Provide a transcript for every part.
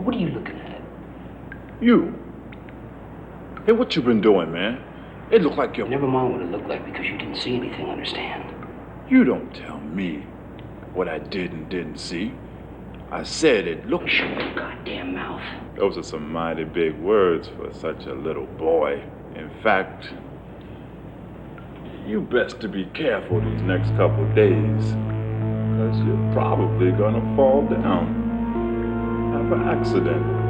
What are you looking at? You. Hey, what you been doing, man? It looked like you're... Never mind what it looked like because you didn't see anything, understand? You don't tell me what I did and didn't see. I said it looked... Shut your goddamn mouth. Those are some mighty big words for such a little boy. In fact, you best to be careful these next couple days, because you're probably gonna fall down. Have an accident.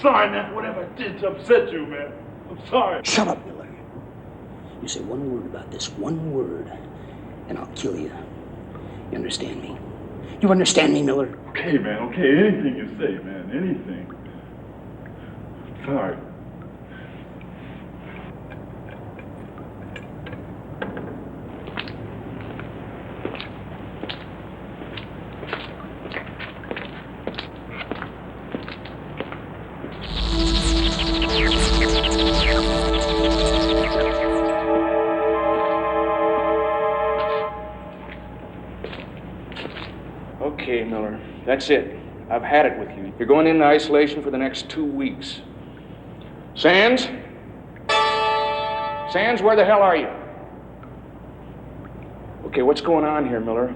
Sorry, man, whatever I did to upset you, man. I'm sorry. Shut up, Miller. You say one word about this, one word, and I'll kill you. You understand me? You understand me, Miller? Okay, man, okay. Anything you say, man. Anything. Sorry. Okay, Miller, that's it. I've had it with you. You're going into isolation for the next 2 weeks. Sands? Sands, where the hell are you? Okay, what's going on here, Miller?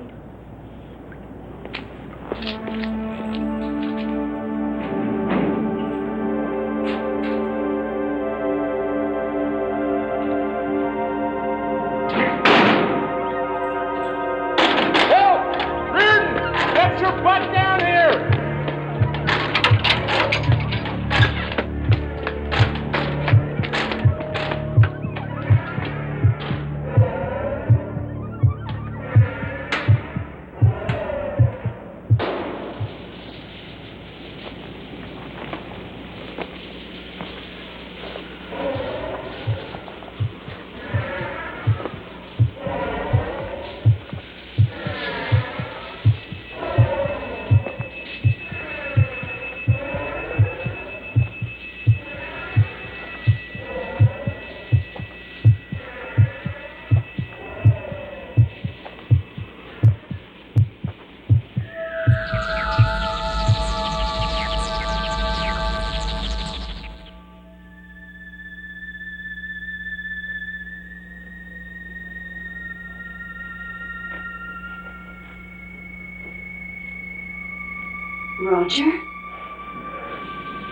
Roger?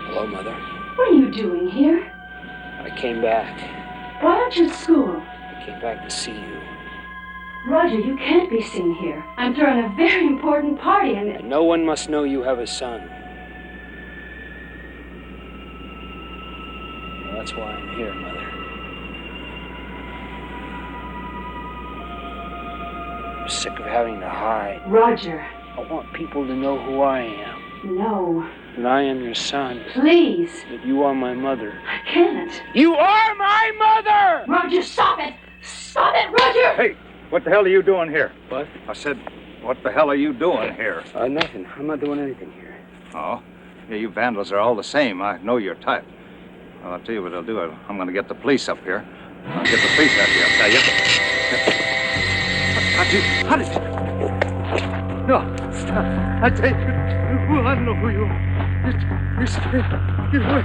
Hello, Mother. What are you doing here? I came back. Why aren't you at school? I came back to see you. Roger, you can't be seen here. I'm throwing a very important party And no one must know you have a son. Well, that's why I'm here, Mother. I'm sick of having to hide. Roger. I want people to know who I am. No. That I am your son. Please. That you are my mother. I can't. You are my mother! Roger, stop it! Stop it, Roger! Hey, what the hell are you doing here? What? I said, what the hell are you doing here? Nothing. I'm not doing anything here. Oh? Yeah, you vandals are all the same. I know your type. Well, I'll tell you what I'll do. I'm going to get the police up here. I'll get the police out here, I'll tell you. How did you... No, stop. I tell you, I don't know who you are. You're scared. Get away.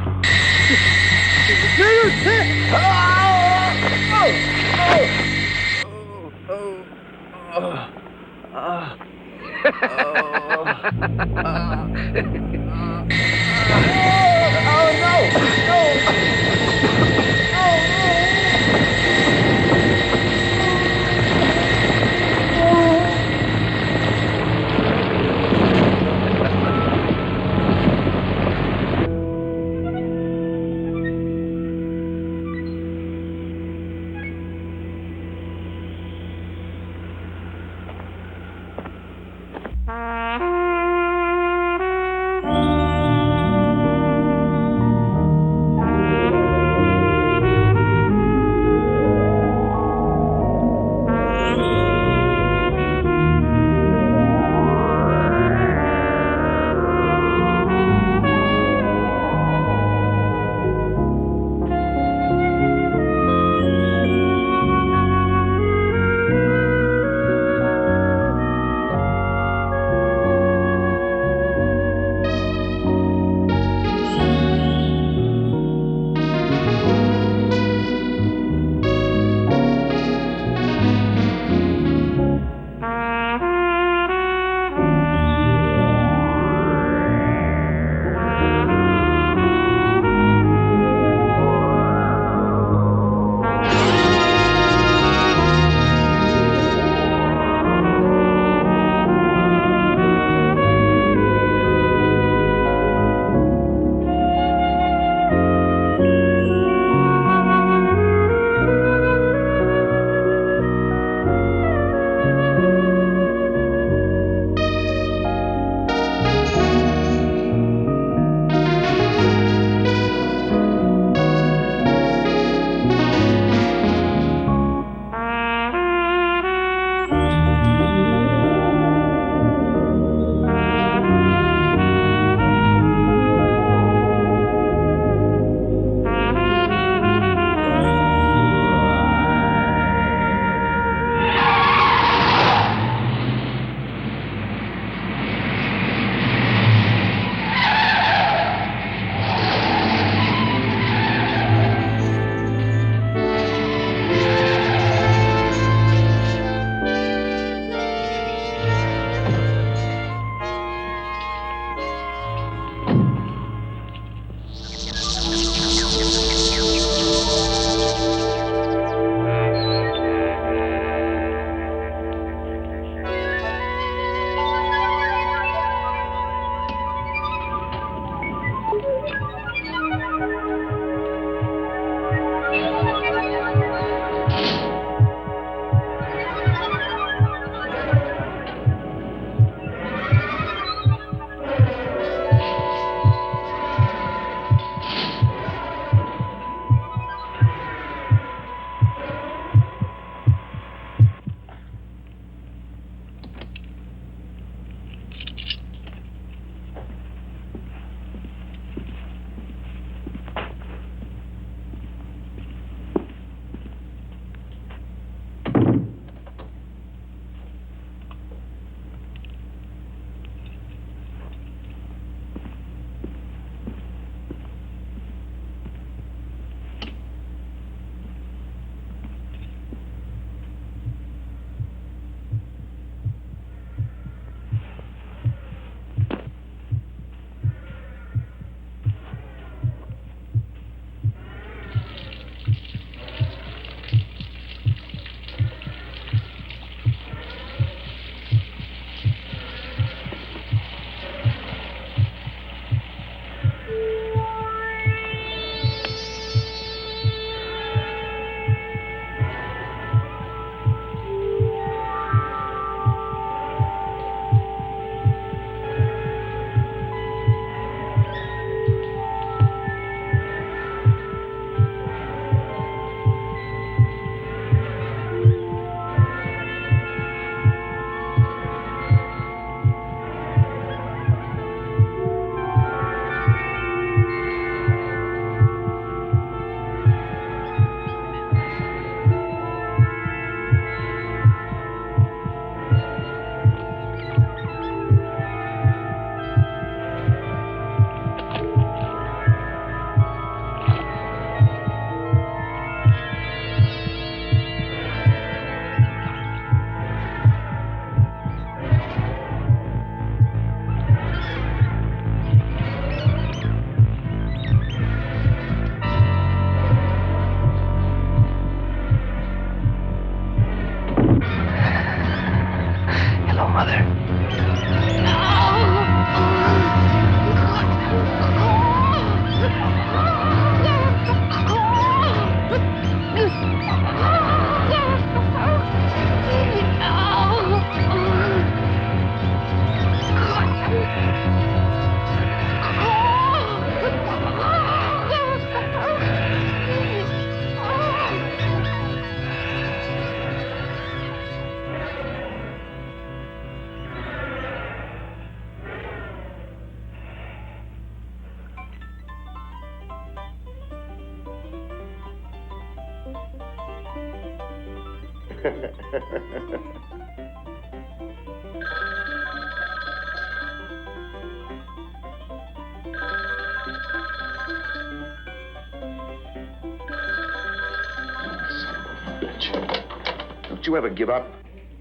Don't you ever give up?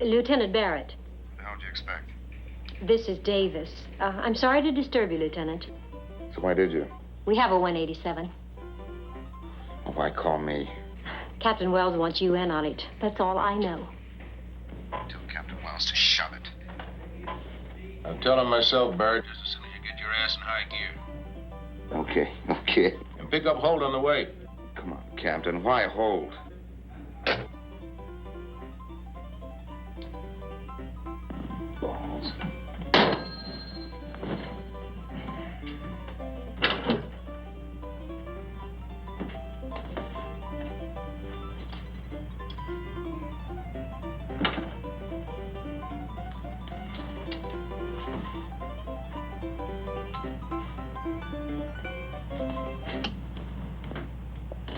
Lieutenant Barrett. What the hell did you expect? This is Davis. I'm sorry to disturb you, Lieutenant. So why did you? We have a 187. Well, why call me? Captain Wells wants you in on it. That's all I know. Tell Captain Wells to shove it. I'm telling myself, Barrett, just as soon as you get your ass in high gear. Okay, okay. And pick up Holt on the way. Come on, Captain. Why hold? Balls.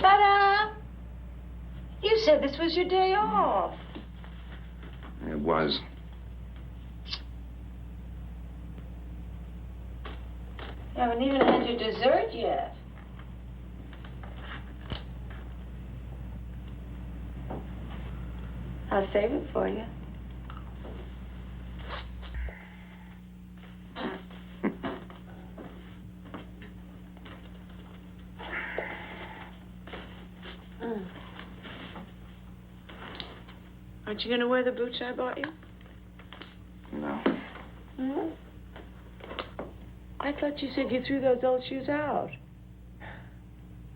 Ta-da! You said this was your day off. It was. You haven't even had your dessert yet. I'll save it for you. Aren't you going to wear the boots I bought you? No. Hmm? I thought you said you threw those old shoes out.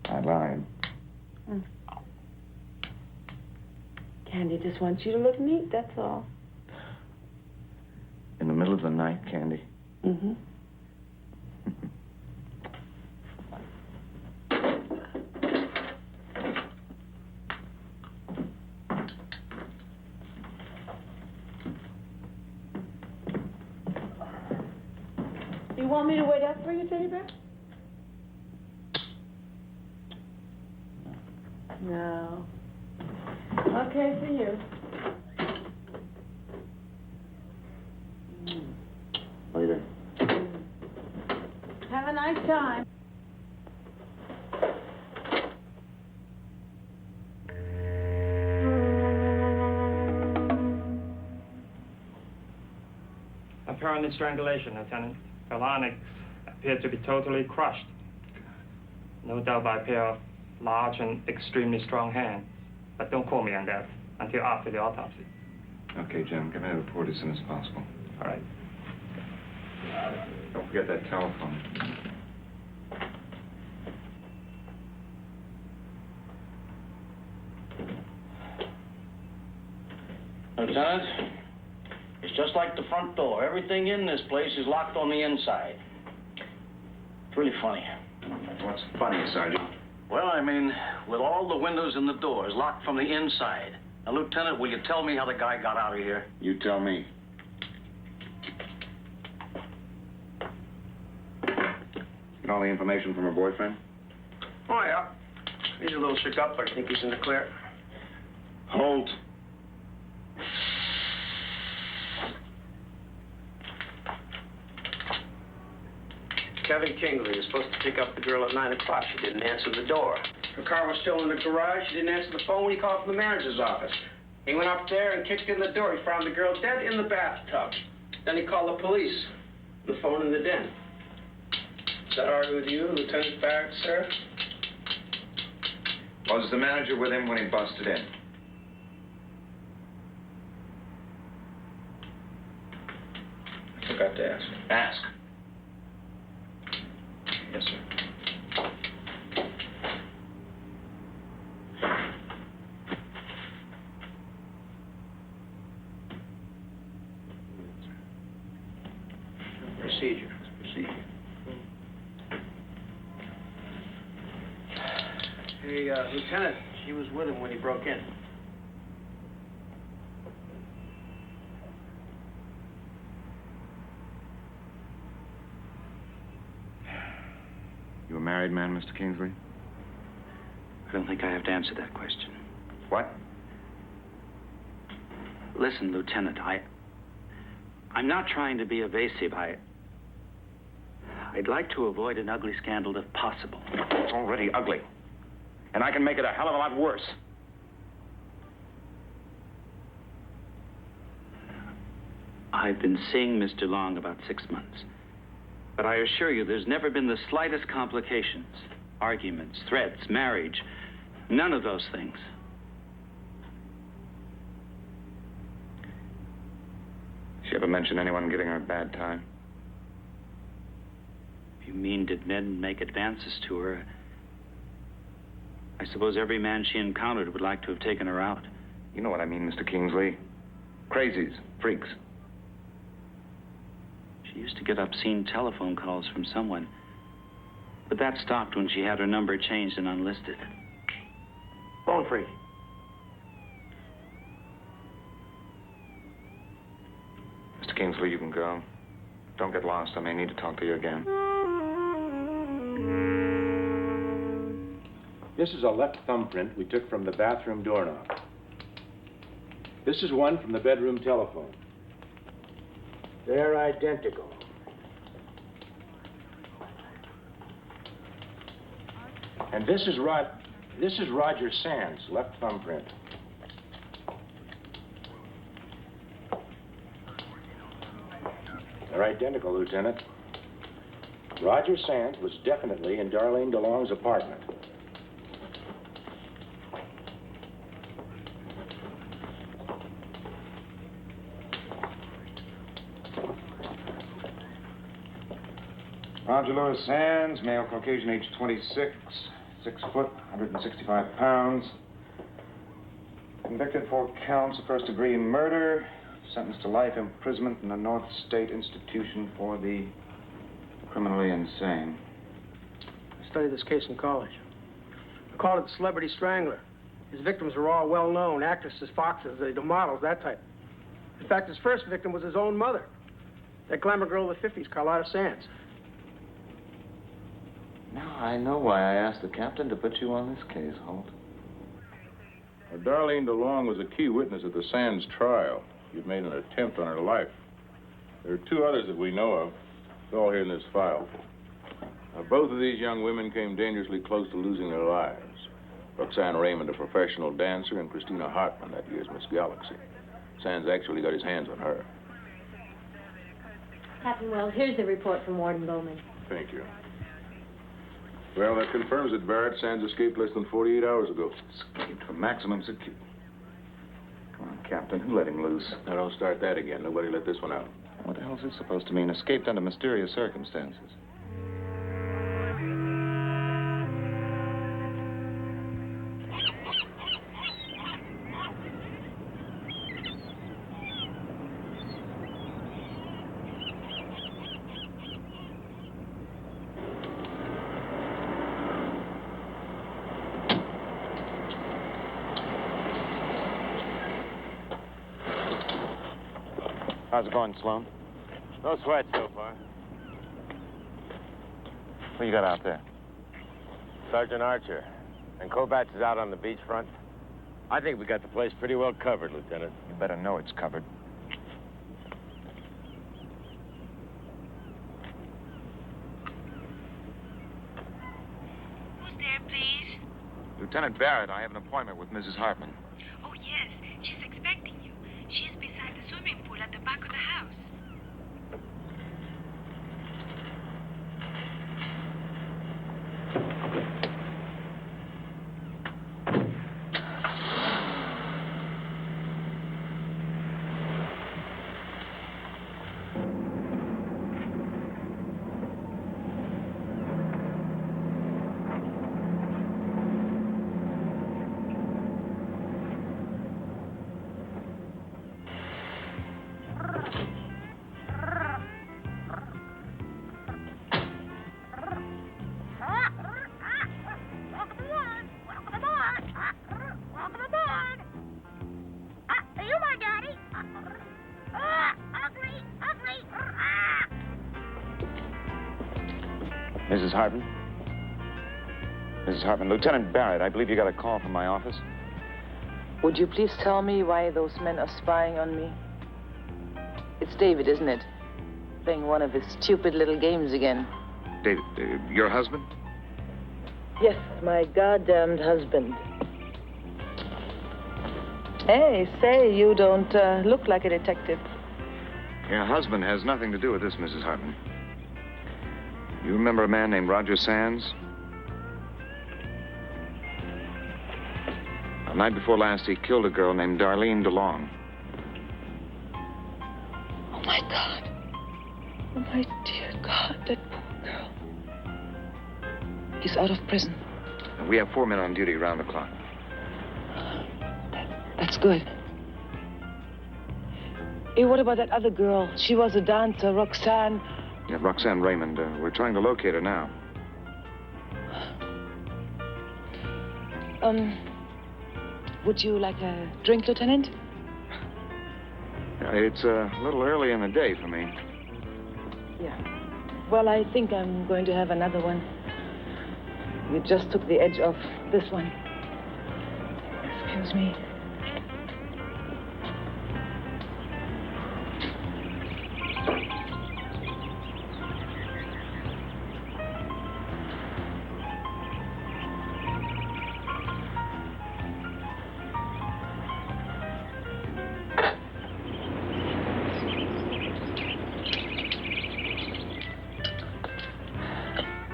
I lied. Candy just wants you to look neat, that's all. In the middle of the night, Candy. Mm-hmm. You want me to wait up for you, Teddy Bear? No. Okay for you. Later. Have a nice time. Apparent strangulation, Lieutenant. Her larynx appeared to be totally crushed. No doubt by a pair of large and extremely strong hands. But don't call me on that until after the autopsy. Okay, Jim. Give me a report as soon as possible. All right. Don't forget that telephone. Lieutenant, it's just like the front door. Everything in this place is locked on the inside. It's really funny. What's funny, Sergeant? Well, I mean, with all the windows and the doors locked from the inside. Now, Lieutenant, will you tell me how the guy got out of here? You tell me. Get all the information from her boyfriend? Oh, yeah. He's a little shook up, but I think he's in the clear. Holt. Kevin Kingley was supposed to pick up the girl at 9 o'clock. She didn't answer the door. Her car was still in the garage. She didn't answer the phone when he called from the manager's office. He went up there and kicked in the door. He found the girl dead in the bathtub. Then he called the police. The phone in the den. Is that all right with you, Lieutenant Barrett, sir? Was the manager with him when he busted in? I forgot to ask. Ask. Yes, sir. procedure. Procedure. Hey, Lieutenant, she was with him when he broke in. You a married man, Mr. Kingsley? I don't think I have to answer that question. What? Listen, Lieutenant, I'm not trying to be evasive. I'd like to avoid an ugly scandal if possible. It's already ugly. And I can make it a hell of a lot worse. I've been seeing Mr. Long about 6 months. But I assure you, there's never been the slightest complications. Arguments, threats, marriage. None of those things. She ever mention anyone giving her a bad time? You mean, did men make advances to her? I suppose every man she encountered would like to have taken her out. You know what I mean, Mr. Kingsley. Crazies, freaks. She used to get obscene telephone calls from someone. But that stopped when she had her number changed and unlisted. Phone freak. Mr. Kingsley, you can go. Don't get lost. I may need to talk to you again. This is a left thumbprint we took from the bathroom doorknob. This is one from the bedroom telephone. They're identical. And this is Roger Sands' left thumbprint. They're identical, Lieutenant. Roger Sands was definitely in Darlene DeLong's apartment. Roger Louis Sands, male, Caucasian, age 26, 6 foot, 165 pounds. Convicted for counts of first-degree murder, sentenced to life imprisonment in a North State Institution for the criminally insane. I studied this case in college. I called it the celebrity strangler. His victims were all well-known, actresses, foxes, the models, that type. In fact, his first victim was his own mother, that glamour girl of the 50s, Carlotta Sands. Now I know why I asked the captain to put you on this case, Holt. Darlene DeLong was a key witness at the Sands trial. You'd made an attempt on her life. There are 2 others that we know of. It's all here in this file. Now, both of these young women came dangerously close to losing their lives. Roxanne Raymond, a professional dancer, and Christina Hartman, that year's Miss Galaxy. Sands actually got his hands on her. Captain Wells, here's the report from Warden Bowman. Thank you. Well, that confirms it, Barrett. Sands escaped less than 48 hours ago. Escaped for maximum security. Come on, Captain. Who let him loose? Now, don't start that again. Nobody let this one out. What the hell's this supposed to mean? Escaped under mysterious circumstances. How's it going, Sloan? No sweat so far. What you got out there? Sergeant Archer. And Kobach is out on the beachfront. I think we got the place pretty well covered, Lieutenant. You better know it's covered. Who's there, please? Lieutenant Barrett, I have an appointment with Mrs. Hartman. Oh, yes. She's expecting you. She's beside the swimming pool at the back of the house. Mrs. Hartman? Mrs. Hartman, Lieutenant Barrett, I believe you got a call from my office. Would you please tell me why those men are spying on me? It's David, isn't it? Playing one of his stupid little games again. David, your husband? Yes, my goddamned husband. Hey, say, you don't look like a detective. Your husband has nothing to do with this, Mrs. Hartman. You remember a man named Roger Sands? The night before last, he killed a girl named Darlene DeLong. Oh, my God. Oh, my dear God, that poor girl. He's out of prison. We have 4 men on duty around the clock. That's good. Hey, what about that other girl? She was a dancer, Roxanne. Yeah, Roxanne Raymond. We're trying to locate her now. Would you like a drink, Lieutenant? It's a little early in the day for me. Yeah. Well, I think I'm going to have another one. You just took the edge off this one. Excuse me.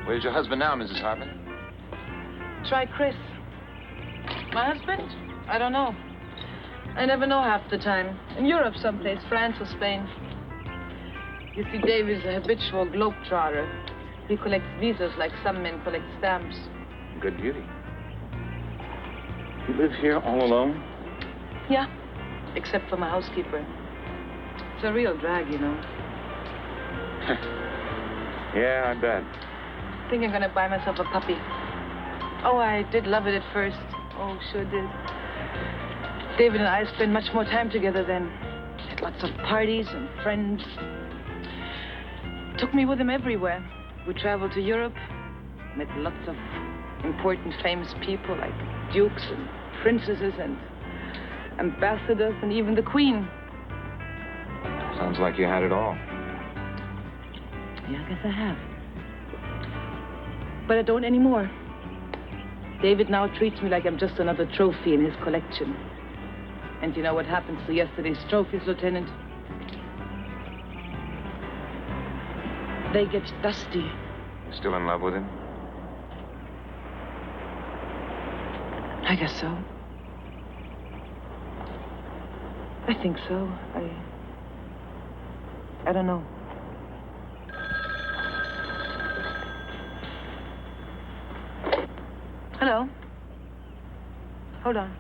Where's your husband now, Mrs. Hartman? Try Chris. My husband? I don't know. I never know half the time. In Europe someplace, France or Spain. You see, Dave is a habitual globetrotter. He collects visas like some men collect stamps. Good beauty. You live here all alone? Yeah, except for my housekeeper. It's a real drag, you know. Yeah, I bet. I think I'm gonna buy myself a puppy. Oh, I did love it at first. Oh, sure did. David and I spent much more time together then. Had lots of parties and friends. Took me with him everywhere. We traveled to Europe, met lots of important, famous people like dukes and princesses and ambassadors and even the Queen. Sounds like you had it all. Yeah, I guess I have. But I don't anymore. David now treats me like I'm just another trophy in his collection. And you know what happens to yesterday's trophies, Lieutenant? They get dusty. Still in love with him? I guess so. I think so. I don't know. Hello? Hold on.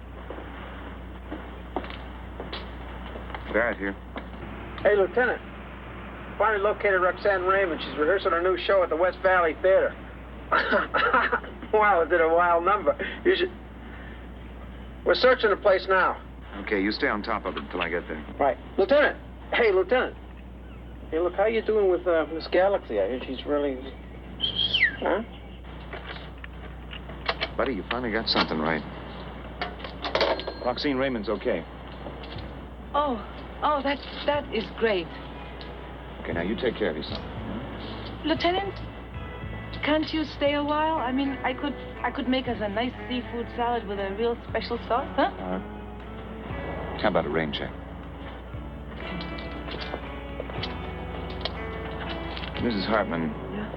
Barrett here. Hey, Lieutenant. Finally located Roxanne Raymond. She's rehearsing her new show at the West Valley Theater. Wow, is it a wild number? You should... We're searching the place now. Okay, you stay on top of it until I get there. Right. Lieutenant! Hey, Lieutenant. Hey, look, how you doing with Miss Galaxy? I hear she's really... Huh? Buddy, you finally got something right. Roxanne Raymond's okay. Oh, that is great. Okay, now you take care of yourself. Lieutenant, can't you stay a while? I mean, I could make us a nice seafood salad with a real special sauce, huh? How about a rain check? Mrs. Hartman. Yeah?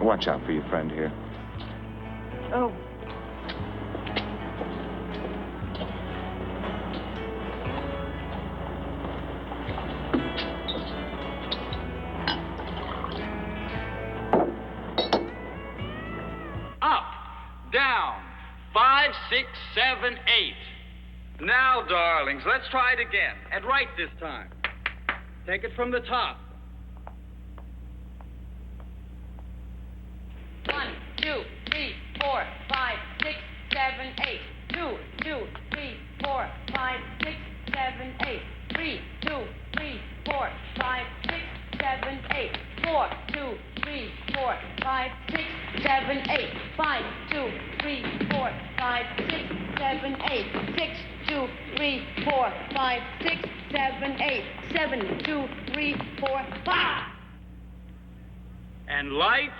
Watch out for your friend here. Oh. Up, down, 5, 6, 7, 8. Now, darlings, let's try it again. And right this time. Take it from the top. 1, 2, 3, 4, 5, 6, 7, 8. 2, 2, 3, 4, 5, 6, 7, 8. 3, 2, 3, 4, 5, 6, 7, 8. 4, 4, 2, 3, 4, 5, 6, 7, 8. 5, 2, 3, 4, 5, 6, 7, 8. 6, 2, 3, 4, 5, 6, 7, 8. 7, 2, 3, 4, 5. And lights,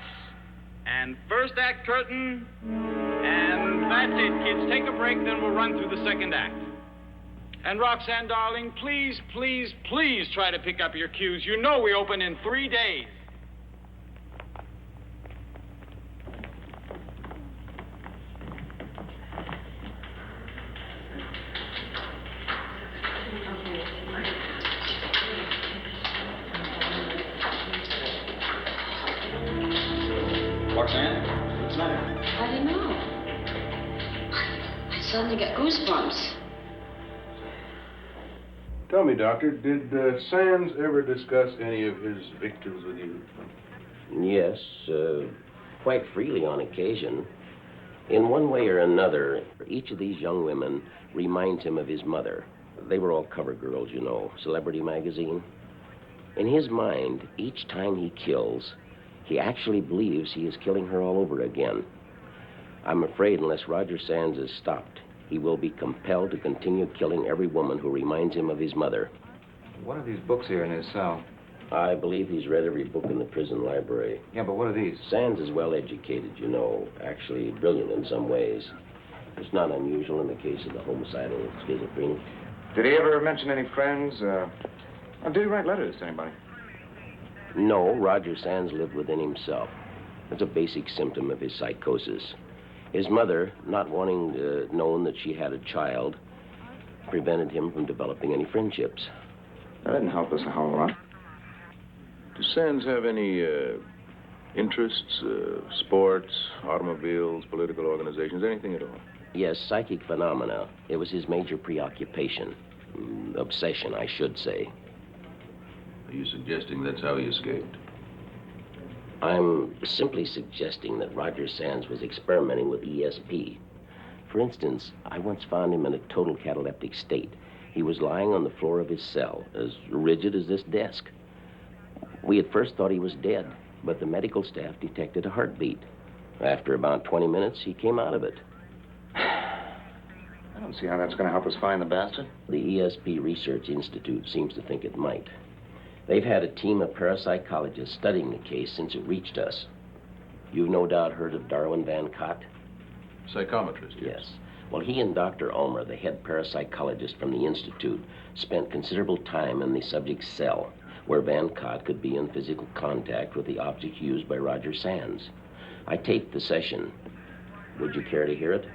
and first act curtain, and that's it, kids. Take a break, then we'll run through the second act. And Roxanne, darling, please, please, please try to pick up your cues. You know we open in 3 days. Roxanne, what's the matter? I don't know. I suddenly got goosebumps. Tell me, Doctor, did Sands ever discuss any of his victims with you? Yes, quite freely on occasion. In one way or another, each of these young women reminds him of his mother. They were all cover girls, you know, Celebrity magazine. In his mind, each time he kills, he actually believes he is killing her all over again. I'm afraid unless Roger Sands is stopped, he will be compelled to continue killing every woman who reminds him of his mother. What are these books here in his cell? I believe he's read every book in the prison library. Yeah, but what are these? Sands is well educated, you know, actually brilliant in some ways. It's not unusual in the case of the homicidal schizophrenic. Did he ever mention any friends? Did he write letters to anybody? No, Roger Sands lived within himself. It's a basic symptom of his psychosis. His mother, not wanting known that she had a child, prevented him from developing any friendships. That didn't help us a whole lot. Does Sands have any interests, sports, automobiles, political organizations, anything at all? Yes, psychic phenomena. It was his major preoccupation. Obsession, I should say. Are you suggesting that's how he escaped? I'm simply suggesting that Roger Sands was experimenting with ESP. For instance, I once found him in a total cataleptic state. He was lying on the floor of his cell, as rigid as this desk. We at first thought he was dead, but the medical staff detected a heartbeat. After about 20 minutes, he came out of it. I don't see how that's going to help us find the bastard. The ESP Research Institute seems to think it might. They've had a team of parapsychologists studying the case since it reached us. You've no doubt heard of Darwin Van Cott? Psychometrist, yes. Well, he and Dr. Ulmer, the head parapsychologist from the Institute, spent considerable time in the subject's cell, where Van Cott could be in physical contact with the object used by Roger Sands. I taped the session. Would you care to hear it?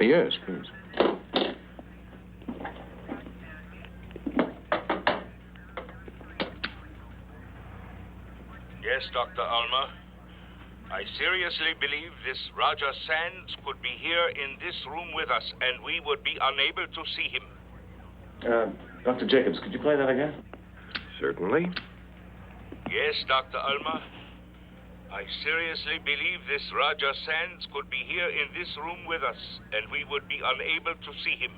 Yes, please. Yes, Dr. Ulmer. I seriously believe this Roger Sands could be here in this room with us, and we would be unable to see him. Dr. Jacobs, could you play that again? Certainly. Yes, Dr. Ulmer. I seriously believe this Roger Sands could be here in this room with us, and we would be unable to see him.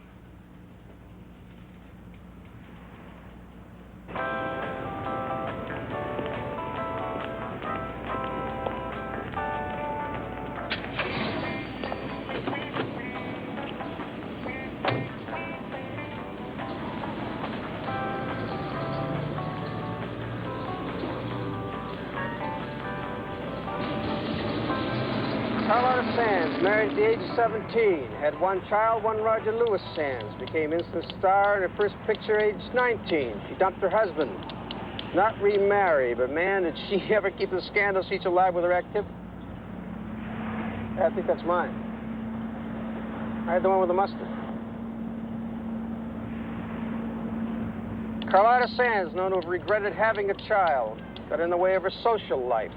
Married at the age of 17. Had one child, one Roger Lewis Sands. Became instant star in her first picture age 19. She dumped her husband. Not remarried, but man, did she ever keep the scandal sheets alive with her activity? I think that's mine. I had the one with the mustard. Carlotta Sands, known to have regretted having a child. Got in the way of her social life.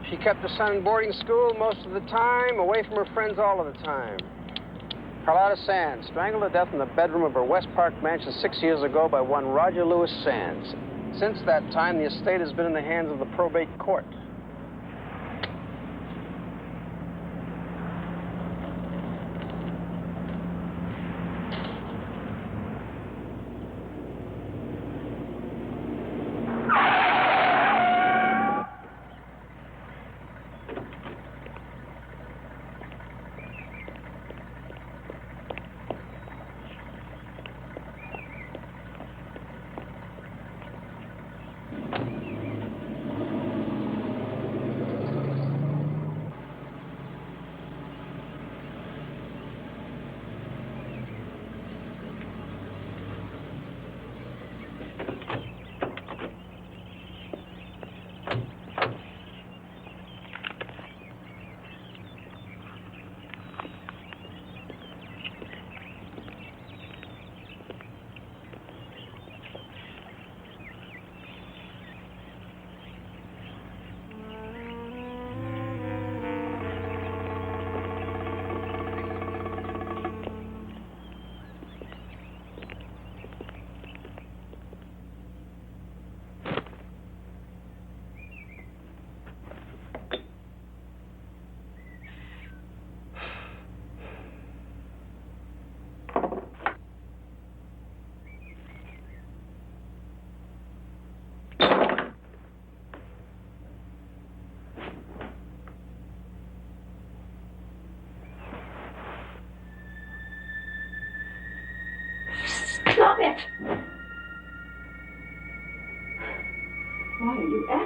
She kept her son in boarding school most of the time, away from her friends all of the time. Carlotta Sands, strangled to death in the bedroom of her West Park mansion 6 years ago by one Roger Lewis Sands. Since that time, the estate has been in the hands of the probate court.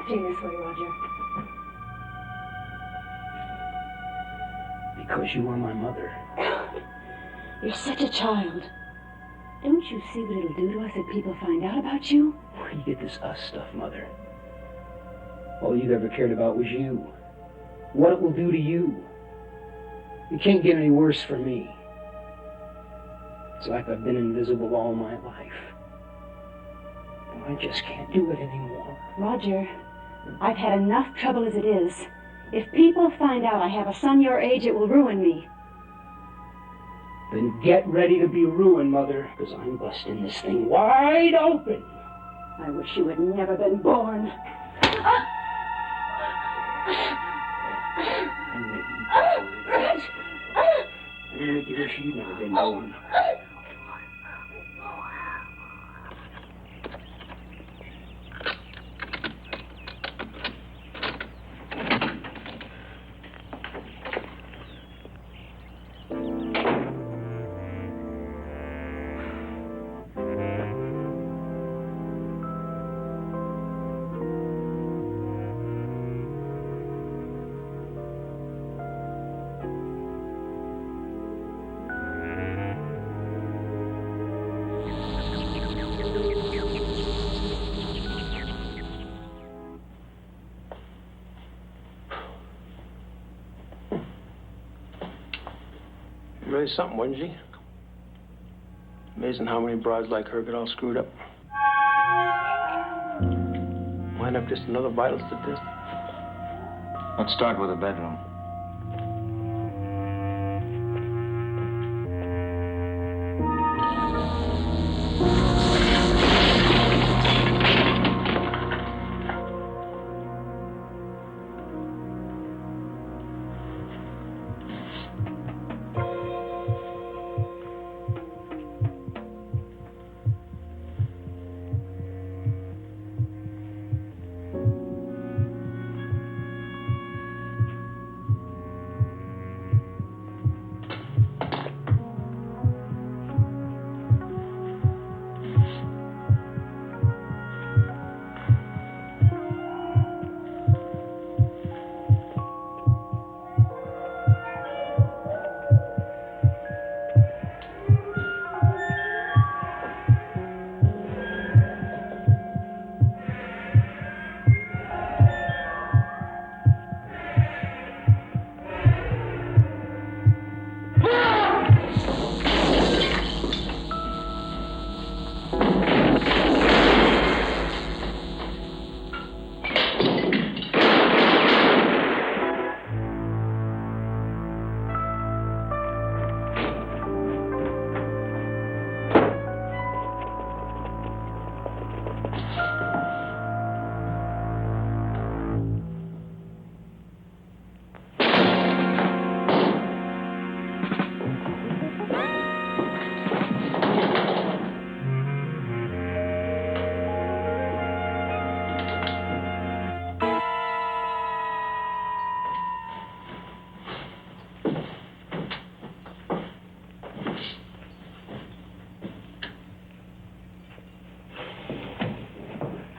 acting this way, Roger? Because you are my mother. You're such a child. Don't you see what it'll do to us if people find out about you? Where do you get this us stuff, Mother? All you've ever cared about was you. What it will do to you. It can't get any worse for me. It's like I've been invisible all my life. And I just can't do it anymore. Roger, I've had enough trouble as it is. If people find out I have a son your age, it will ruin me. Then get ready to be ruined, Mother, because I'm busting this thing wide open. I wish you had never been born. I'm gonna make you wish you'd never been born. Really something, wasn't she? Amazing how many broads like her get all screwed up. Wind up just another vital statistic. Let's start with the bedroom.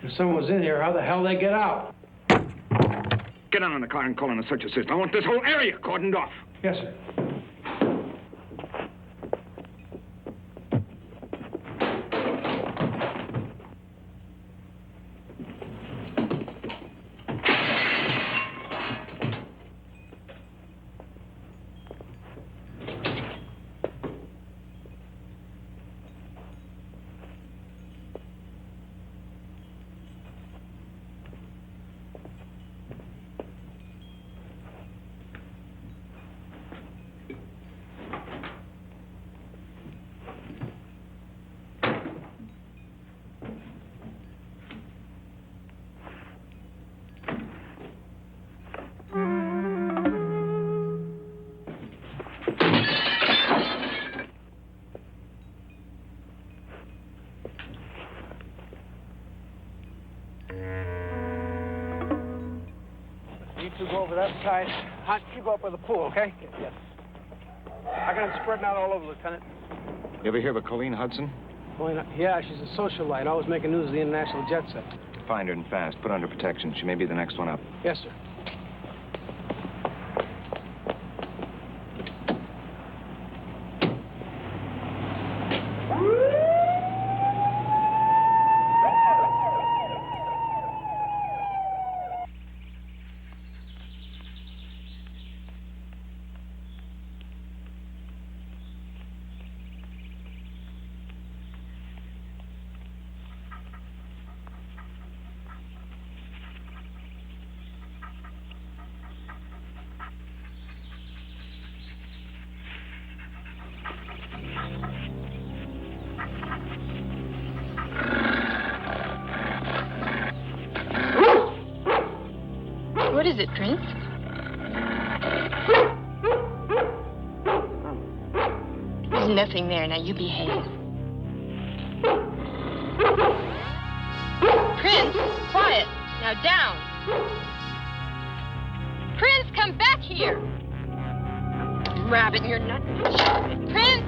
If someone was in here, how the hell they get out? Get on in the car and call in a search assist. I want this whole area cordoned off. Yes, sir. You go over that side. Hunt, you go up by the pool, okay? Yes. I got them spreading out all over, Lieutenant. You ever hear of a Colleen Hudson? Yeah, she's a socialite, always making news of the international jet set. find her and fast. Put her under protection. She may be the next one up. Yes, sir. What is it, Prince? There's nothing there. Now you behave. Prince, quiet. Now down. Prince, come back here. Rabbit, you're not. Prince!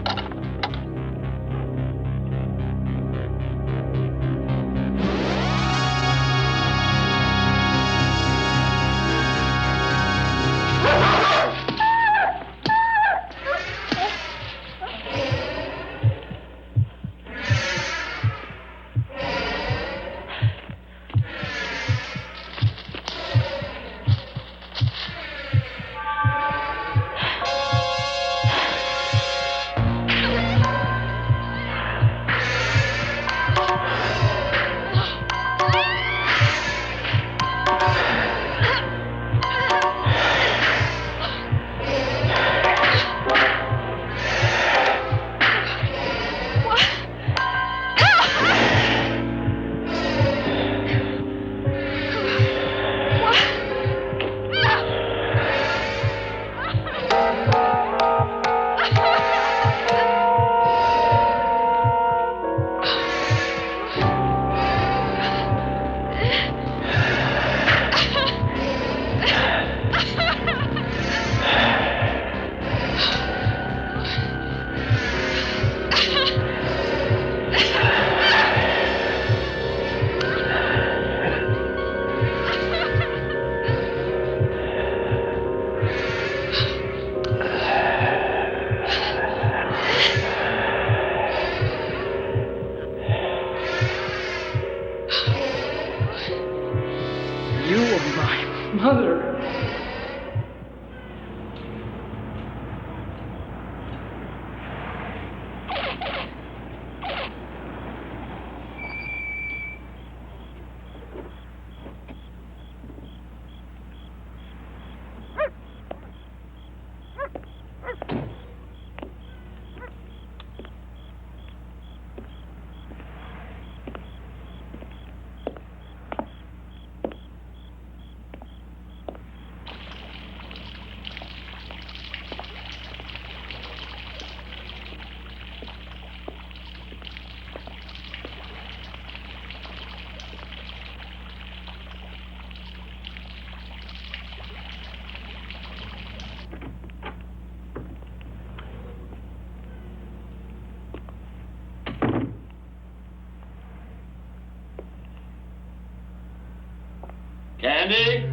Candy?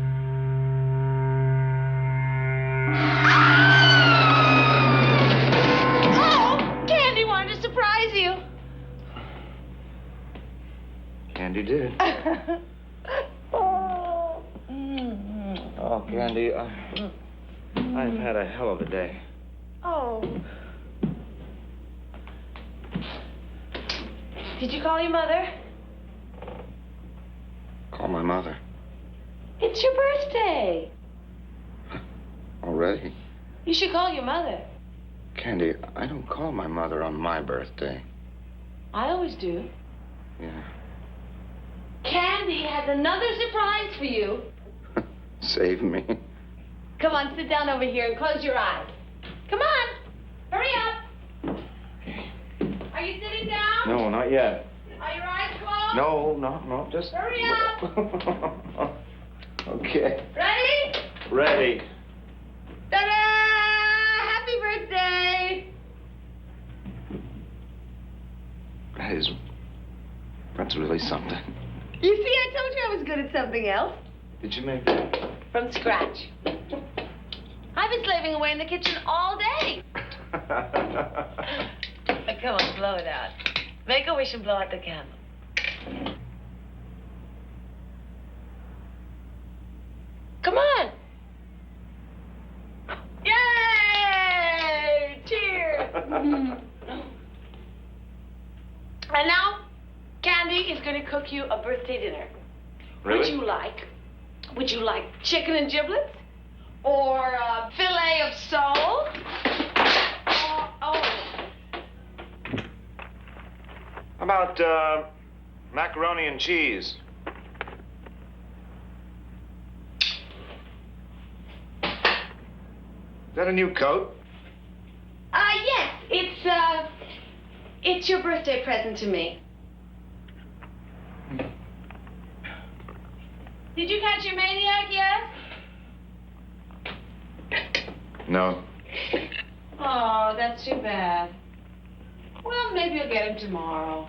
Oh, Candy wanted to surprise you. Candy did. Oh, Candy, I've had a hell of a day. Oh. Did you call your mother? Call my mother. It's your birthday. Already? You should call your mother. Candy, I don't call my mother on my birthday. I always do. Yeah. Candy has another surprise for you. Save me. Come on, sit down over here and close your eyes. Come on. Hurry up. Are you sitting down? No, not yet. Are your eyes closed? No, just... Hurry up. Okay. Ready? Ready. Ta-da! Happy birthday! That's really something. You see, I told you I was good at something else. Did you make that? From scratch. I've been slaving away in the kitchen all day. Come on, blow it out. Make a wish and blow out the candle. Come on. Yay! Cheers! And now, Candy is going to cook you a birthday dinner. Really? Would you like chicken and giblets? Or a fillet of sole? Or, How about macaroni and cheese? Is that a new coat? Yes, it's your birthday present to me. Did you catch your maniac yet? No. Oh, that's too bad. Well, maybe you'll get him tomorrow.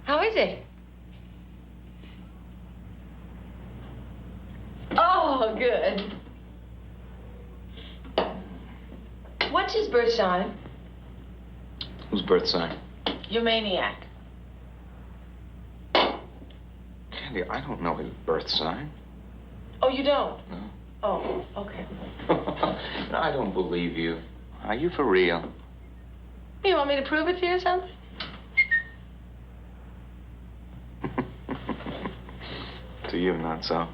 How is it? Oh, good. What's his birth sign? Whose birth sign? Your maniac. Candy, I don't know his birth sign. Oh, you don't? No. Oh, okay. No, I don't believe you. Are you for real? You want me to prove it to you or something? To you, not so.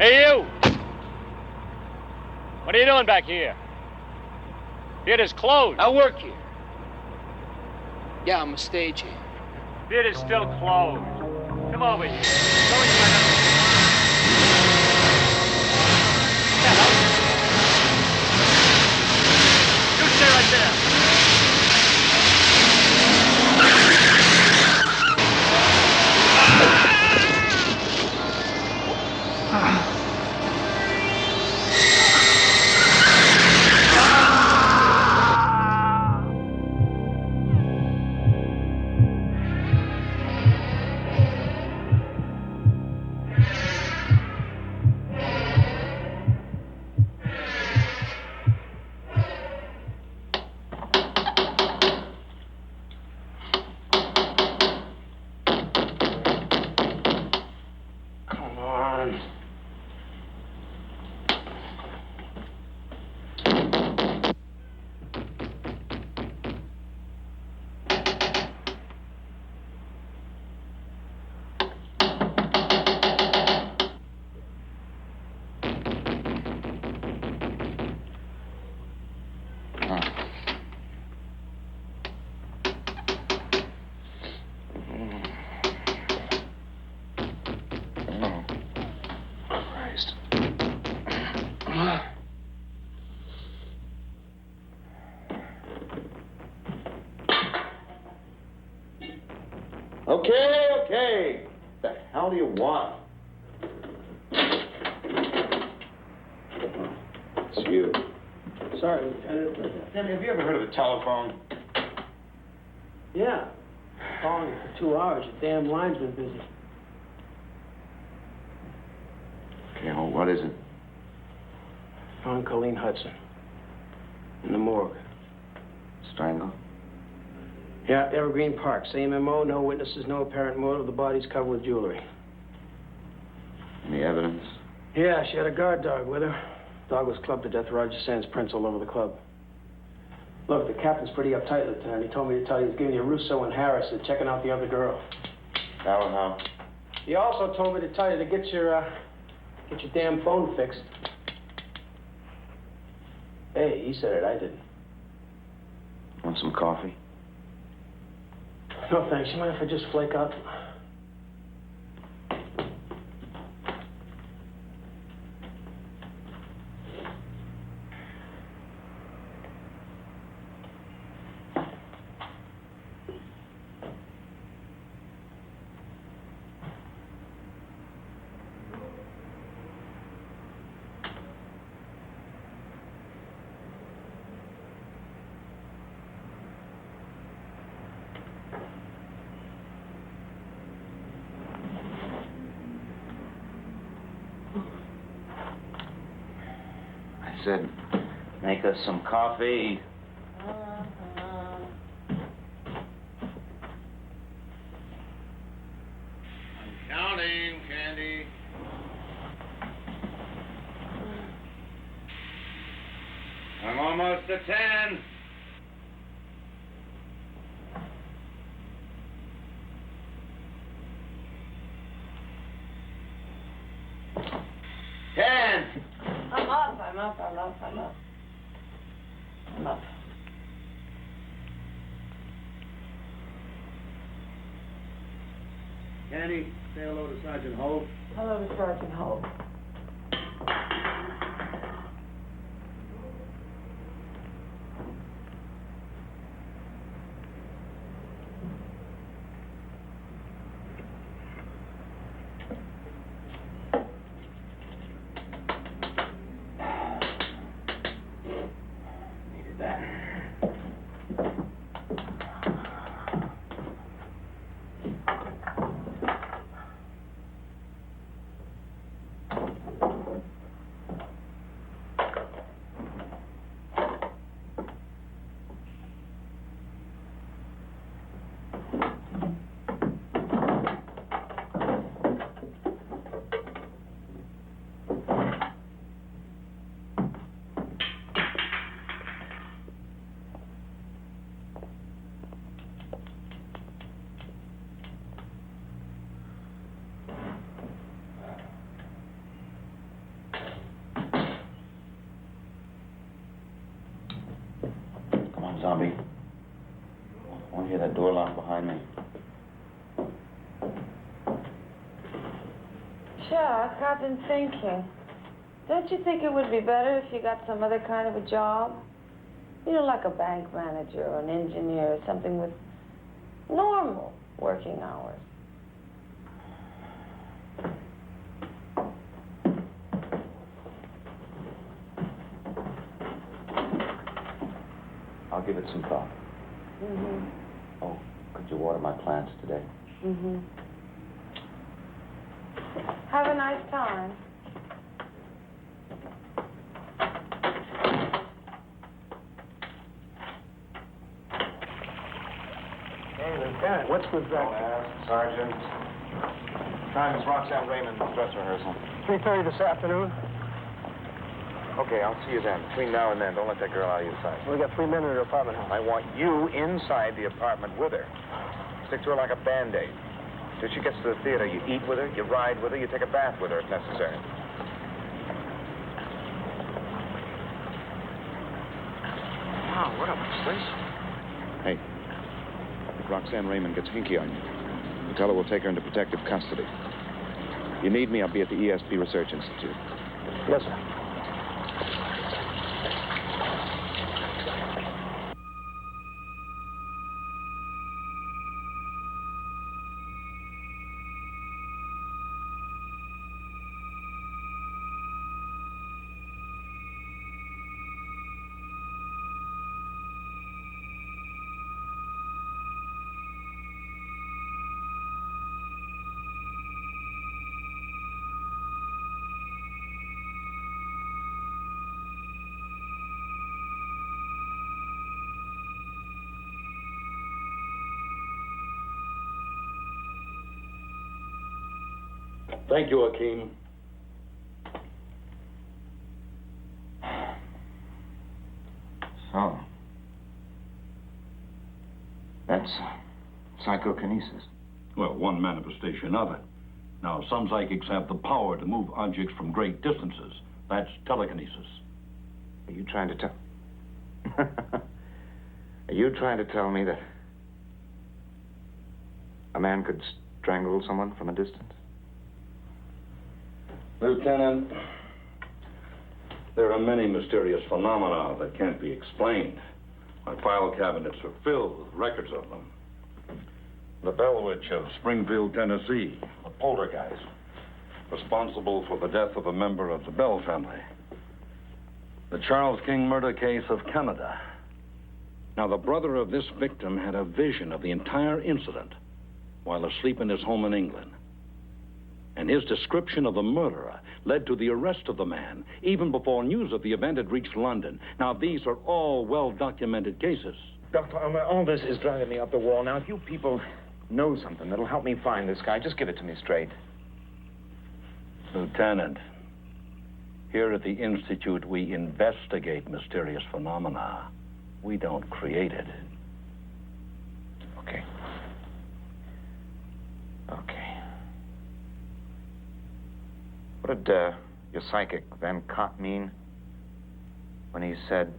Hey, you! What are you doing back here? Theater's closed. I work here. Yeah, I'm a stagehand. Theater's still closed. Come over here. Go inside. You stay right there. Okay. What the hell do you want? It's you. Sorry, Lieutenant. Danny, have you ever heard of the telephone? Yeah. Calling you for 2 hours. Your damn line's been busy. Okay, well, what is it? Found Colleen Hudson. In the morgue. Strangle? Yeah, Evergreen Park. Same MO, no witnesses, no apparent motive. The body's covered with jewelry. Any evidence? Yeah, she had a guard dog with her. Dog was clubbed to death. Roger Sands prints all over the club. Look, the captain's pretty uptight, Lieutenant. He told me to tell you he's giving you Russo and Harris and checking out the other girl. How? He also told me to tell you to get your damn phone fixed. Hey, he said it, I didn't. Want some coffee? No, thanks. You mind if I just flake out? I said, make us some coffee. Counting, Candy. I'm almost to 10. I'm up. Candy, say hello to Sergeant Holt. Hello to Sergeant Holt. Zombie. I want to hear that door lock behind me. Chuck, I've been thinking. Don't you think it would be better if you got some other kind of a job? You know, like a bank manager or an engineer or something with normal working hours. I'll give it some thought. Mm-hmm. Oh, could you water my plants today? Mm-hmm. Have a nice time. Hey, Lieutenant, what's with that? Sergeant. Time is Roxanne Raymond's dress rehearsal. 3:30 this afternoon. Okay, I'll see you then. Between now and then, don't let that girl out of your sight. We got 3 men in her apartment house. I want you inside the apartment with her. Stick to her like a Band-Aid. Till she gets to the theater, you eat with her, you ride with her, you take a bath with her if necessary. Wow, what a place. Hey, if Roxanne Raymond gets hinky on you, you tell her we'll take her into protective custody. You need me, I'll be at the ESP Research Institute. Yes, sir. Thank you, Hakeem. So, that's psychokinesis. Well, one manifestation of it. Now, some psychics have the power to move objects from great distances. That's telekinesis. Are you trying to tell... Are you trying to tell me that a man could strangle someone from a distance? Lieutenant, there are many mysterious phenomena that can't be explained. My file cabinets are filled with records of them. The Bell Witch of Springfield, Tennessee, a poltergeist, responsible for the death of a member of the Bell family. The Charles King murder case of Canada. Now, the brother of this victim had a vision of the entire incident while asleep in his home in England. And his description of the murderer led to the arrest of the man, even before news of the event had reached London. Now, these are all well-documented cases. Dr. Ulmer, all this is driving me up the wall. Now, if you people know something that'll help me find this guy, just give it to me straight. Lieutenant, here at the Institute, we investigate mysterious phenomena. We don't create it. Okay. What did your psychic, Van Cott, mean when he said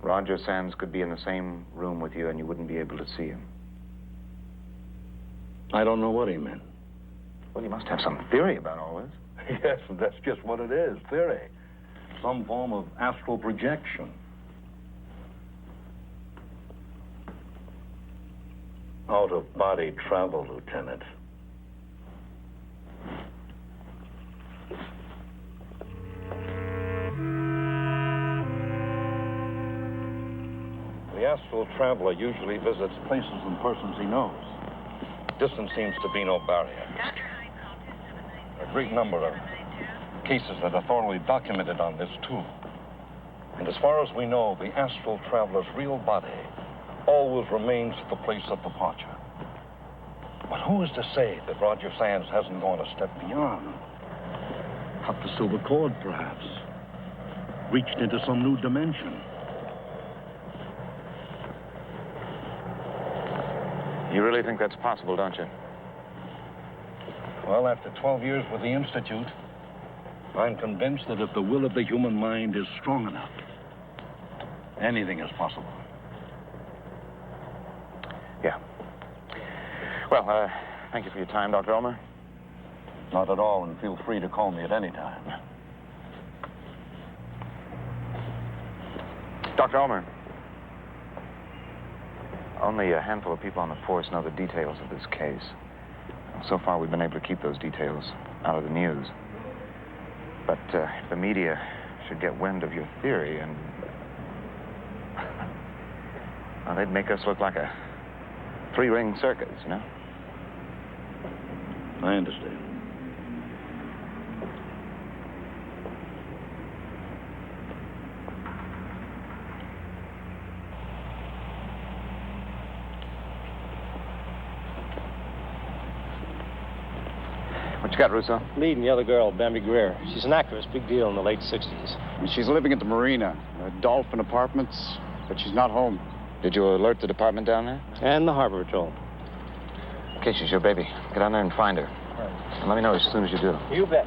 Roger Sands could be in the same room with you and you wouldn't be able to see him? I don't know what he meant. Well, you must have some theory about all this. Yes, that's just what it is, theory. Some form of astral projection. Out-of-body travel, Lieutenant. The astral traveler usually visits places and persons he knows. Distance seems to be no barrier. A great number of cases that are thoroughly documented on this, too. And as far as we know, the astral traveler's real body always remains at the place of departure. But who is to say that Roger Sands hasn't gone a step beyond? Cut the silver cord, perhaps. Reached into some new dimension. You really think that's possible, don't you? Well, after 12 years with the Institute, I'm convinced that if the will of the human mind is strong enough, anything is possible. Yeah. Well, thank you for your time, Dr. Ulmer. Not at all, and feel free to call me at any time. Dr. Ulmer, only a handful of people on the force know the details of this case. So far, we've been able to keep those details out of the news. But if the media should get wind of your theory, and well, they'd make us look like a three-ring circus, you know? I understand. What you got, Russo? Leading the other girl, Bambi Greer. She's an actress, big deal in the late 60s. She's living at the marina, Dolphin Apartments, but she's not home. Did you alert the department down there? And the Harbor Patrol. Okay, she's your baby. Get down there and find her. Right. And let me know as soon as you do. You bet.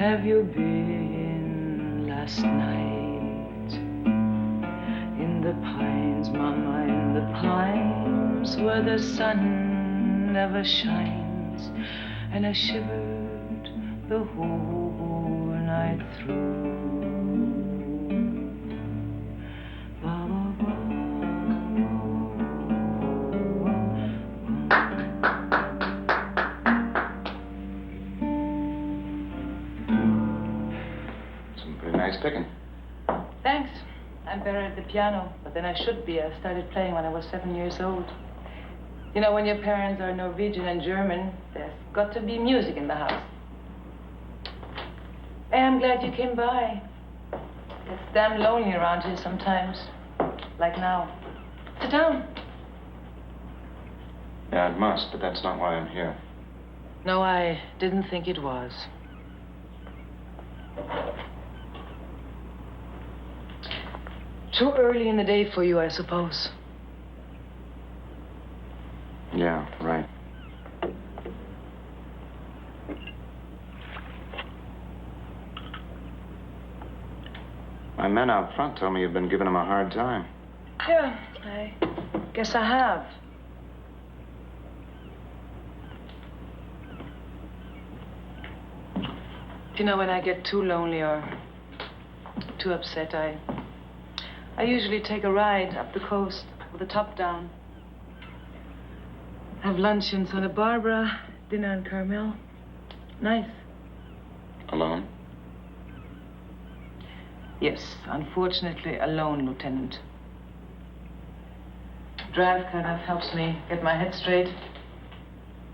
have you been last night? In the pines, Mama, in the pines, where the sun never shines, and I shivered the whole night through. Nice picking. Thanks. I'm better at the piano, but then I should be. I started playing when I was 7 years old. You know, when your parents are Norwegian and German, there's got to be music in the house. Hey, I'm glad you came by. It's damn lonely around here sometimes. Like now. Sit down. Yeah, it must, but that's not why I'm here. No, I didn't think it was. Too early in the day for you, I suppose. Yeah, right. My men out front tell me you've been giving them a hard time. Yeah, I guess I have. You know, when I get too lonely or too upset, I usually take a ride up the coast with the top down. Have lunch in Santa Barbara, dinner in Carmel. Nice. Alone? Yes, unfortunately alone, Lieutenant. Drive kind of helps me get my head straight.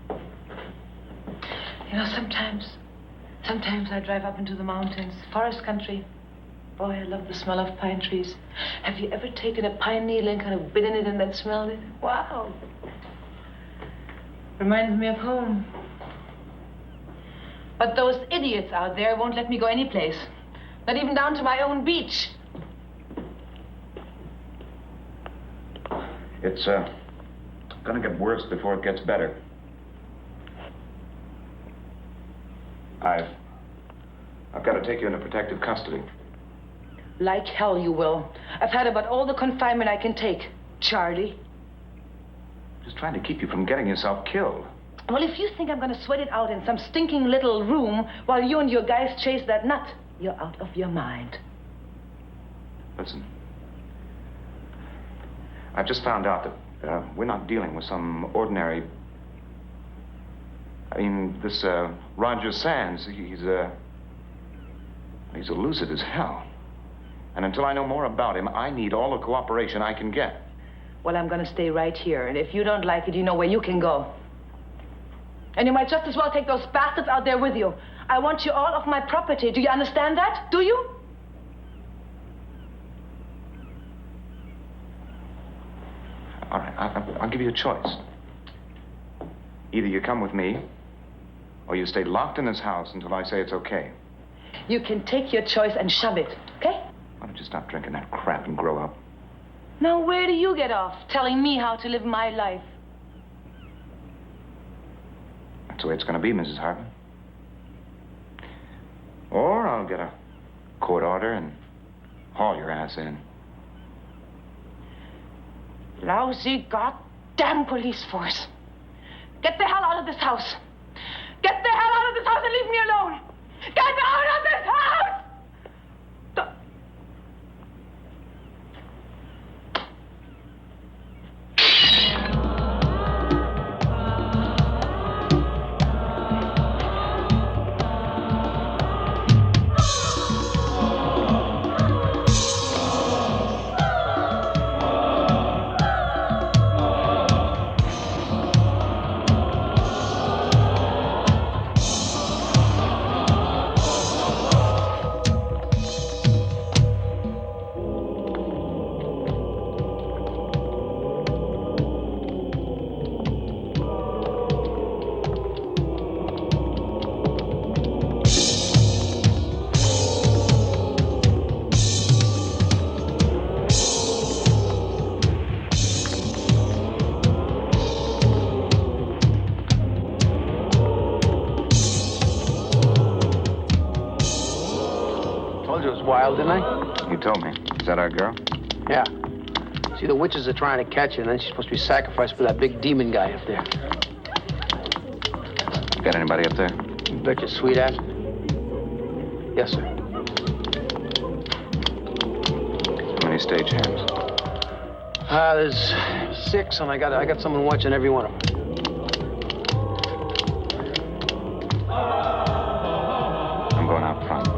You know, sometimes I drive up into the mountains, forest country. Boy, I love the smell of pine trees. Have you ever taken a pine needle and kind of bitten it and then smelled it? Wow. Reminds me of home. But those idiots out there won't let me go anyplace. Not even down to my own beach. It's, gonna get worse before it gets better. I've got to take you into protective custody. Like hell you will. I've had about all the confinement I can take, Charlie. Just trying to keep you from getting yourself killed. Well, if you think I'm going to sweat it out in some stinking little room while you and your guys chase that nut, you're out of your mind. Listen. I've just found out that we're not dealing with some ordinary... I mean, this Roger Sands, he's elusive as hell. And until I know more about him, I need all the cooperation I can get. Well, I'm going to stay right here. And if you don't like it, you know where you can go. And you might just as well take those bastards out there with you. I want you all off my property. Do you understand that? Do you? All right, I'll give you a choice. Either you come with me, or you stay locked in this house until I say it's okay. You can take your choice and shove it, okay? Why don't you stop drinking that crap and grow up? Now, where do you get off telling me how to live my life? That's the way it's going to be, Mrs. Hartman. Or I'll get a court order and haul your ass in. Lousy goddamn police force. Get the hell out of this house. Get the hell out of this house and leave me alone. Get out of this house! wild, didn't I? You told me. Is that our girl? Yeah. See, the witches are trying to catch her, and then she's supposed to be sacrificed for that big demon guy up there. Got anybody up there? You bet your sweet ass. Yes, sir. How many stagehands? There's 6, and I got someone watching every one of them. I'm going out front.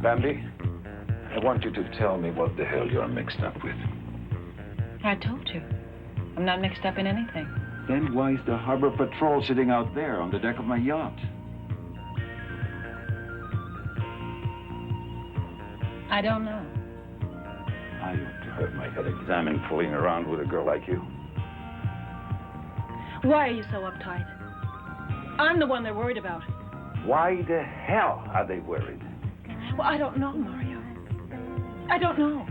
Bambi, I want you to tell me what the hell you're mixed up with. I told you. I'm not mixed up in anything. Then why is the harbor patrol sitting out there on the deck of my yacht? I don't know. I ought to have my head examined fooling around with a girl like you. Why are you so uptight? I'm the one they're worried about. Why the hell are they worried? Well, I don't know, Mario. I don't know.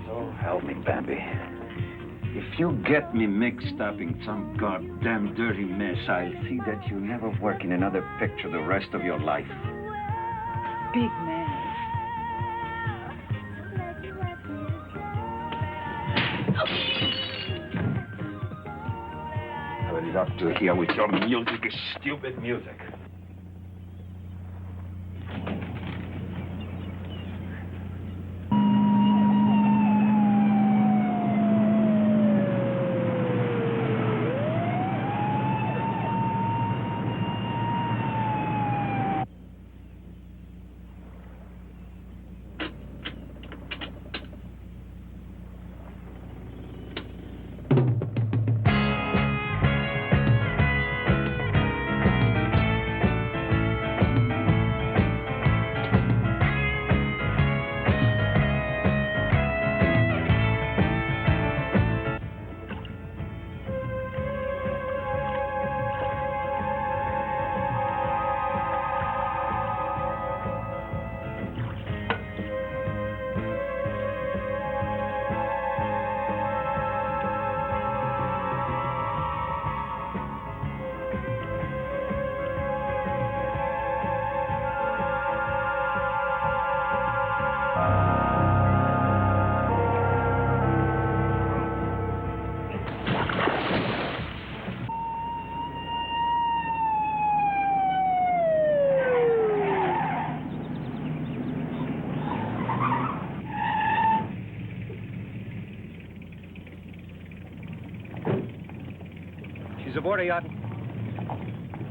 So help me, Bambi. If you get me mixed up in some goddamn dirty mess, I'll see that you never work in another picture the rest of your life. Big man. I love to hear with your music, stupid music. aboard a yacht?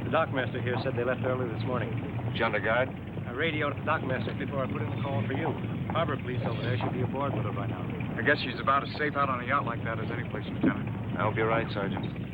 The dockmaster here said they left early this morning. Did you under guard? I radioed the dockmaster before I put in the call for you. Harbor police over there should be aboard with her by now. I guess she's about as safe out on a yacht like that as any place, Lieutenant. I hope you're right, Sergeant.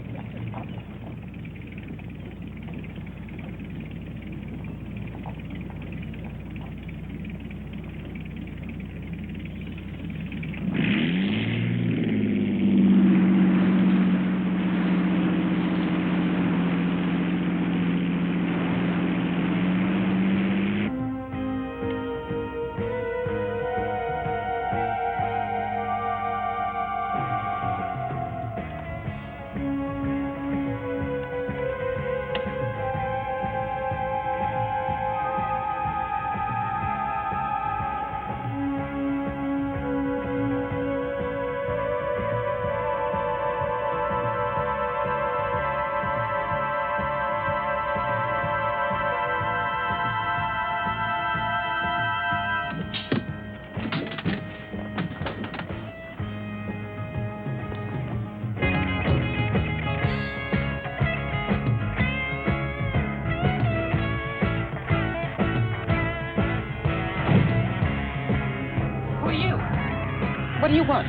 What do you want?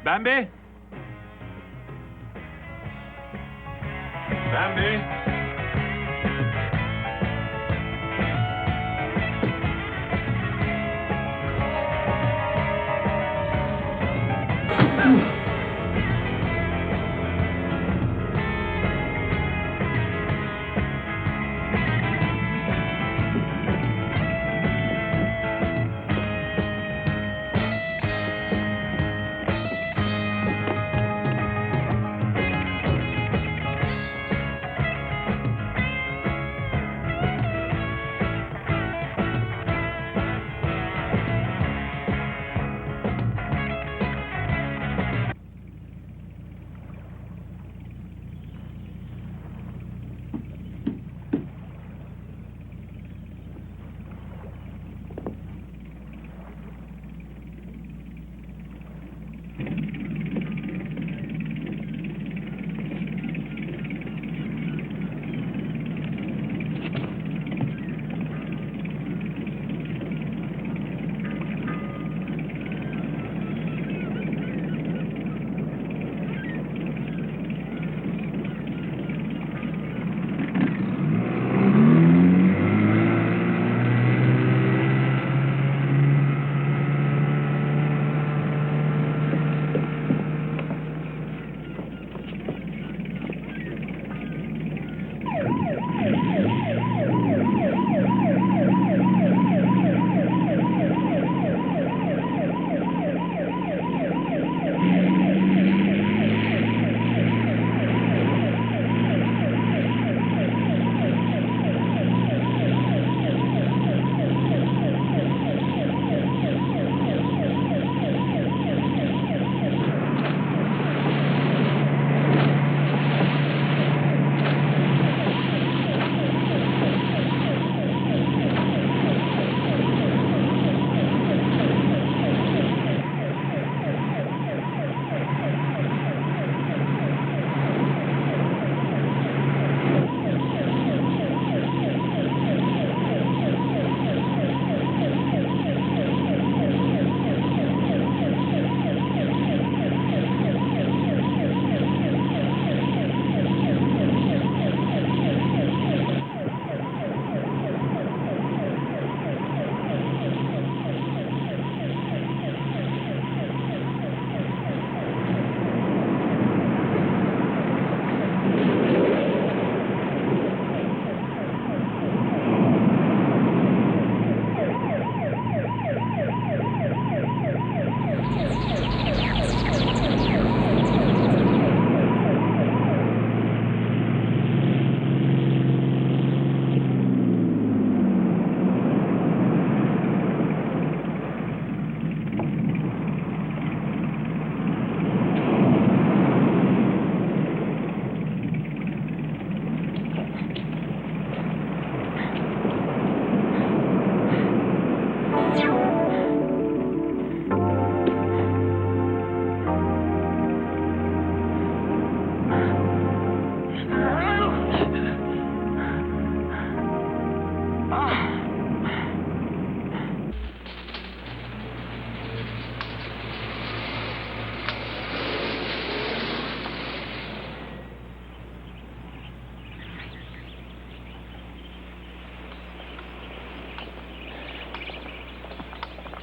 Bambi? Bambi?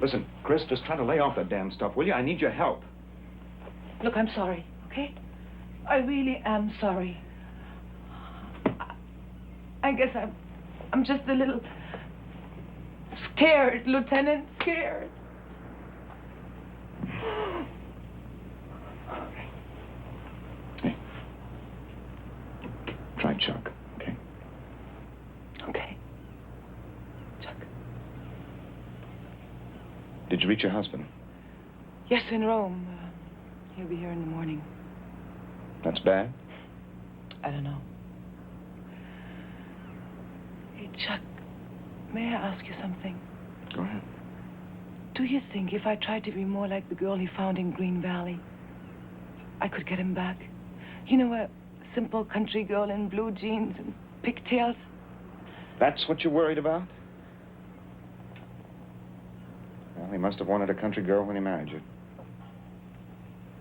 Listen, Chris, just try to lay off that damn stuff, will you? I need your help. Look, I'm sorry, okay? I really am sorry. I guess I'm just a little scared, Lieutenant, scared. Try Chuck, okay? Okay. Chuck. Did you reach your husband? Yes, in Rome. He'll be here in the morning. That's bad? I don't know. Hey, Chuck, may I ask you something? Go ahead. Do you think if I tried to be more like the girl he found in Green Valley, I could get him back? You know, a simple country girl in blue jeans and pigtails? That's what you're worried about? Well, he must have wanted a country girl when he married you.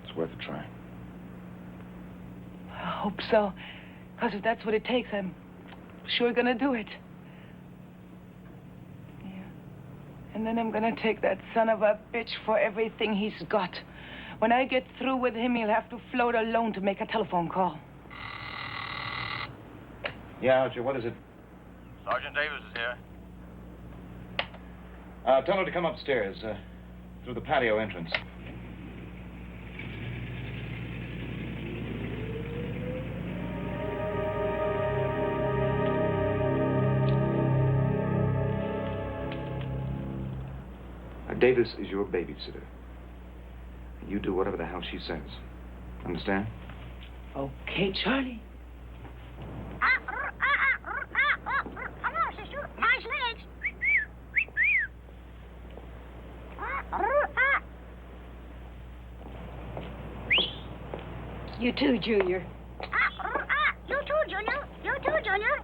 It's worth a try. I hope so. Because if that's what it takes, I'm sure gonna do it. Yeah. And then I'm gonna take that son of a bitch for everything he's got. When I get through with him, he'll have to float alone to make a telephone call. Yeah, Archer, what is it? Sergeant Davis is here. Tell her to come upstairs, through the patio entrance. Davis is your babysitter. You do whatever the hell she says. Understand? Okay, Charlie. Hello, sister. Nice legs. You too, Junior. You too, Junior. You too, Junior.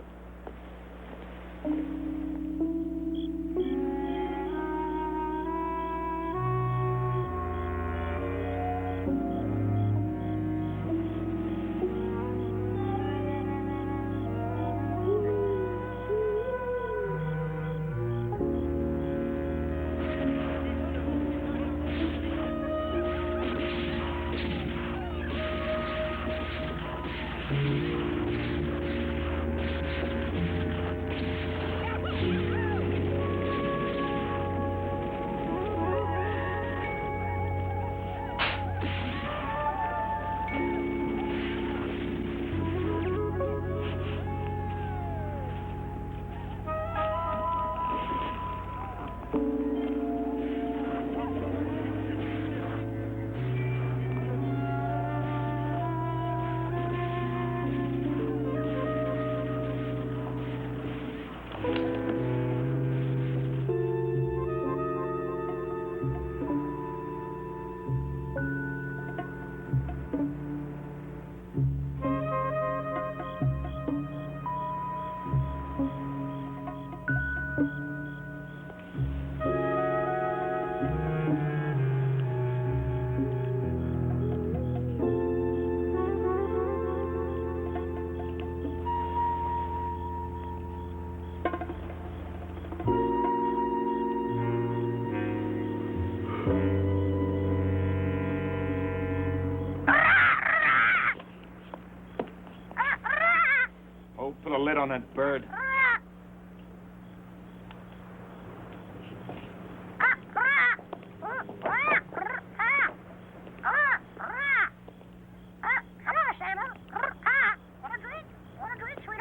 Put a lid on that bird.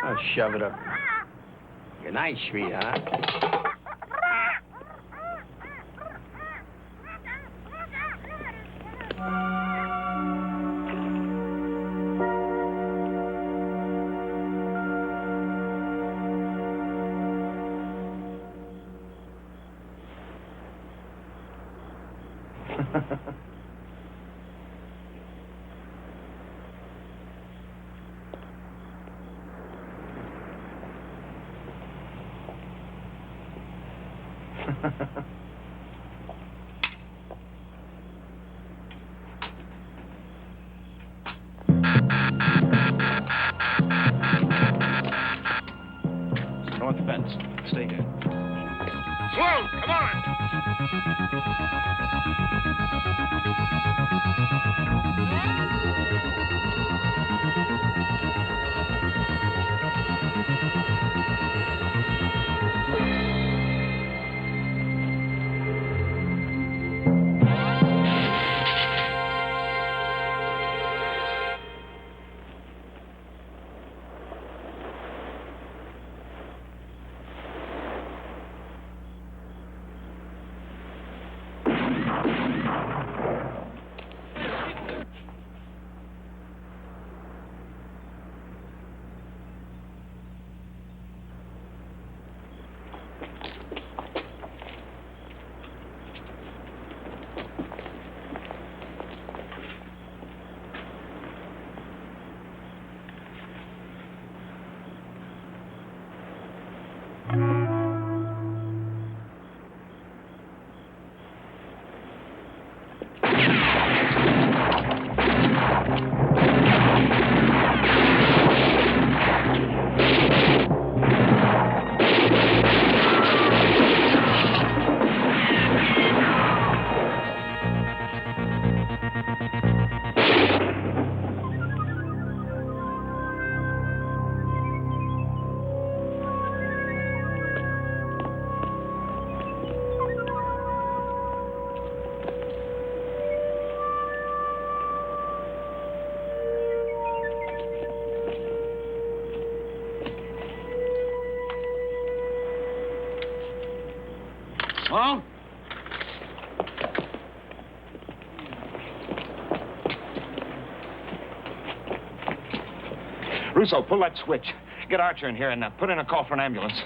Oh, shove it up. Good night, sweetheart. North fence. Stay here. Slow! Come on! Huh? Russo, pull that switch. Get Archer in here and put in a call for an ambulance.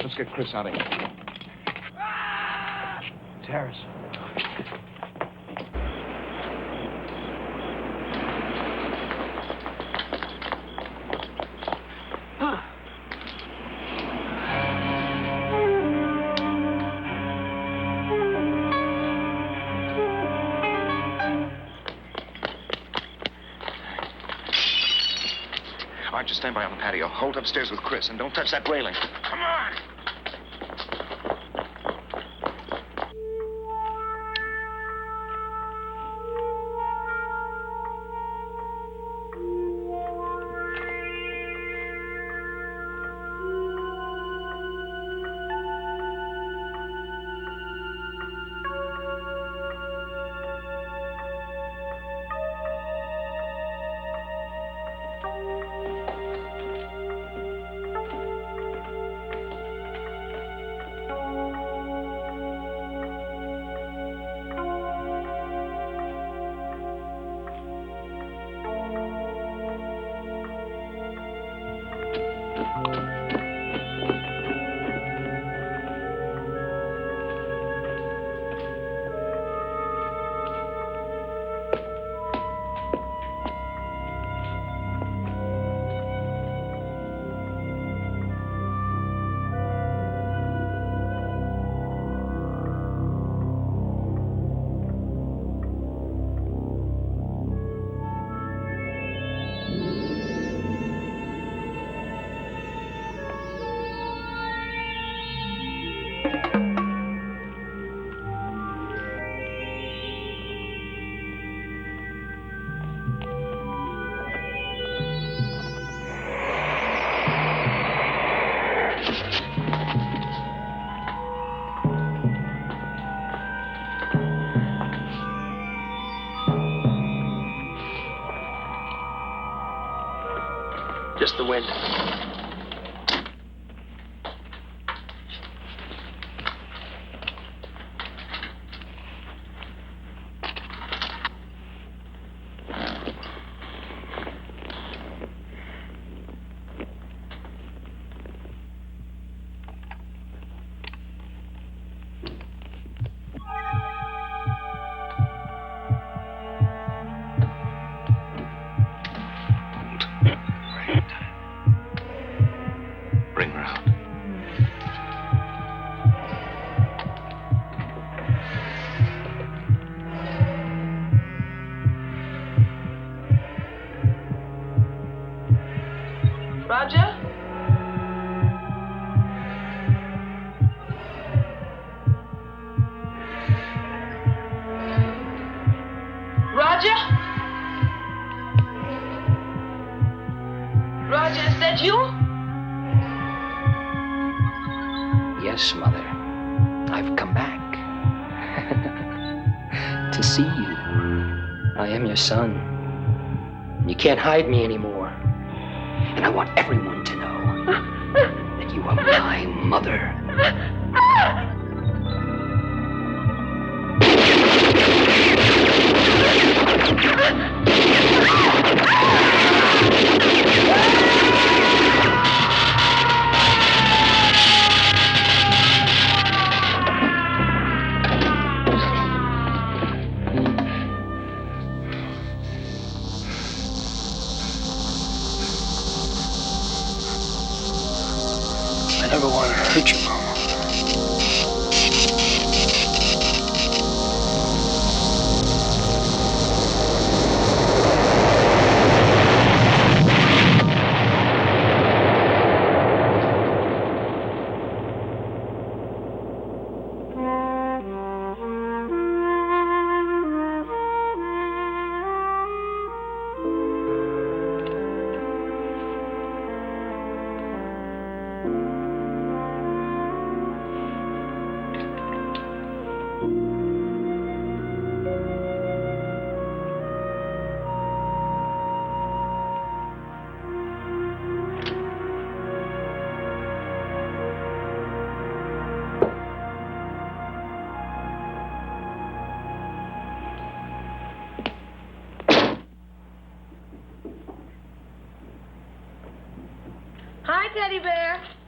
Let's get Chris out of here. Terrace. Archer, stand by on the patio. Hold upstairs with Chris, and don't touch that railing. Come on! just the wind. Bring her out. Roger? Roger? Roger, is that you? Yes, Mother. I've come back. To see you. I am your son. You can't hide me anymore. And I want everyone to know that you are my mother. I never wanted to hurt you, Mama. Hi, Teddy Bear.